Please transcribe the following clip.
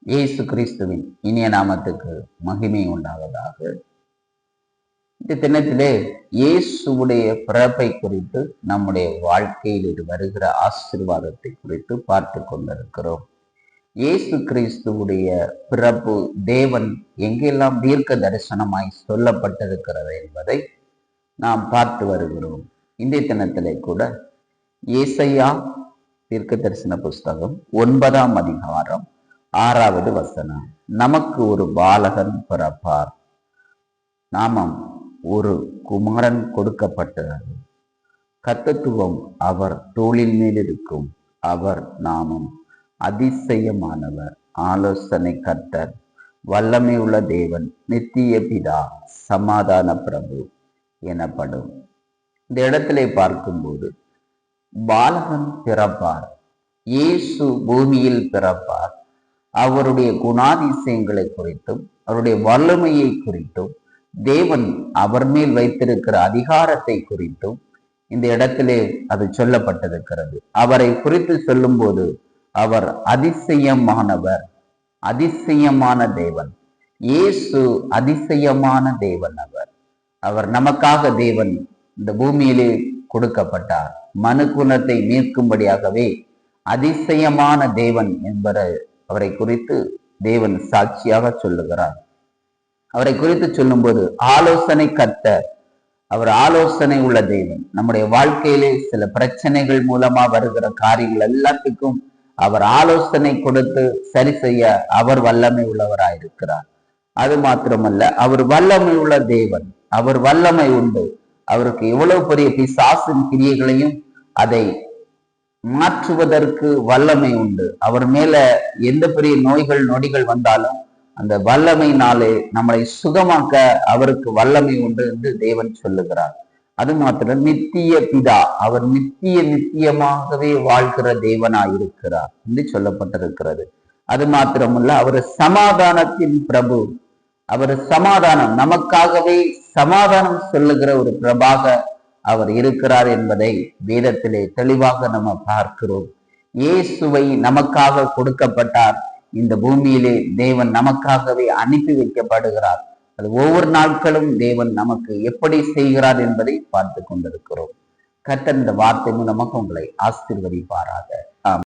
இயேசு கிறிஸ்துவின் இனிய நாமத்துக்கு மகிமை உண்டாவதாக. இந்த தினத்திலே இயேசுடைய பிறப்பை குறித்து, நம்முடைய வாழ்க்கையில் இது வருகிற ஆசீர்வாதத்தை குறித்து பார்த்து கொண்டிருக்கிறோம். இயேசு கிறிஸ்துவுடைய பிறப்பு தேவன் எங்கெல்லாம் தீர்க்க தரிசனமாய் சொல்லப்பட்டிருக்கிறது என்பதை நாம் பார்த்து வருகிறோம். இந்த தினத்திலே கூட ஏசாயா தீர்க்க தரிசன புஸ்தகம் 9ஆம் அதிகாரம் 6வது வசனம், நமக்கு ஒரு பாலகன் பிறப்பார், நாமம் ஒரு குமாரன் கொடுக்கப்பட்டது, கர்த்தத்துவம் அவர் தோளின் மேல் இருக்கும், அவர் நாமம் அதிசயமானவர், ஆலோசனை கர்த்தர், வல்லமை உள்ள தேவன், நித்திய பிதா, சமாதான பிரபு எனப்படும். இந்த இடத்திலே பார்க்கும்போது பாலகன் பிறப்பார், இயேசு பூமியில் பிறப்பார், அவருடைய குணாதிசயங்களை குறித்தும் அவருடைய வல்லமையை குறித்தும் தேவன் அவர் மேல் வைத்திருக்கிற அதிகாரத்தை குறித்தும் இந்த இடத்திலே அது சொல்லப்பட்டிருக்கிறது. அவரை குறித்து சொல்லும் போது அவர் அதிசயமானவர், அதிசயமான தேவன். இயேசு அதிசயமான தேவன். அவர் நமக்காக தேவன் இந்த பூமியிலே கொடுக்கப்பட்டார். மனு குலத்தை மீட்கும்படியாகவே அதிசயமான தேவன் என்பதை அவரை குறித்து தேவன் சாட்சியாக சொல்லுகிறார். அவரை குறித்து சொல்லும்போது ஆலோசனை கர்த்தர், அவர் ஆலோசனை உள்ள தேவன். நம்முடைய வாழ்க்கையிலே சில பிரச்சனைகள் மூலமா வருகிற காரியங்கள் எல்லாத்துக்கும் அவர் ஆலோசனை கொடுத்து சரி செய்ய அவர் வல்லமை உள்ளவராயிருக்கிறார். அது மாத்திரமல்ல, அவர் வல்லமை உள்ள தேவன், அவர் வல்லமை உண்டு. அவருக்கு எவ்வளவு பெரிய பிசாசின் கிரியைகளையும் அதை மாற்றுவதற்கு வல்லமை உண்டு. அவர் மேல எந்த பெரிய நோய்கள் நொடிகள் வந்தாலும் அந்த வல்லமையினாலே நம்மளை சுகமாக்க அவருக்கு வல்லமை உண்டு என்று தேவன் சொல்லுகிறார். அது மாத்திரம் நித்திய பிதா, அவர் நித்தியமாகவே வாழ்கிற தேவனாயிருக்கிறார் என்று சொல்லப்பட்டிருக்கிறது. அது மாத்திரமல்ல, அவர் சமாதானத்தின் பிரபு. அவர் சமாதானம், நமக்காகவே சமாதானம் சொல்லுகிற ஒரு பிரபாக அவர் இருக்கிறார் என்பதை வேதத்திலே தெளிவாக நம்ம பார்க்கிறோம். இயேசுவை நமக்காக கொடுக்கப்பட்டார். இந்த பூமியிலே தேவன் நமக்காகவே அனுப்பி வைக்கப்படுகிறார். அது ஒவ்வொரு நாட்களும் தேவன் நமக்கு எப்படி செய்கிறார் என்பதை பார்த்து கொண்டிருக்கிறோம். கர்த்தர் இந்த வார்த்தை மூலமாக உங்களை ஆசீர்வதிப்பாராக.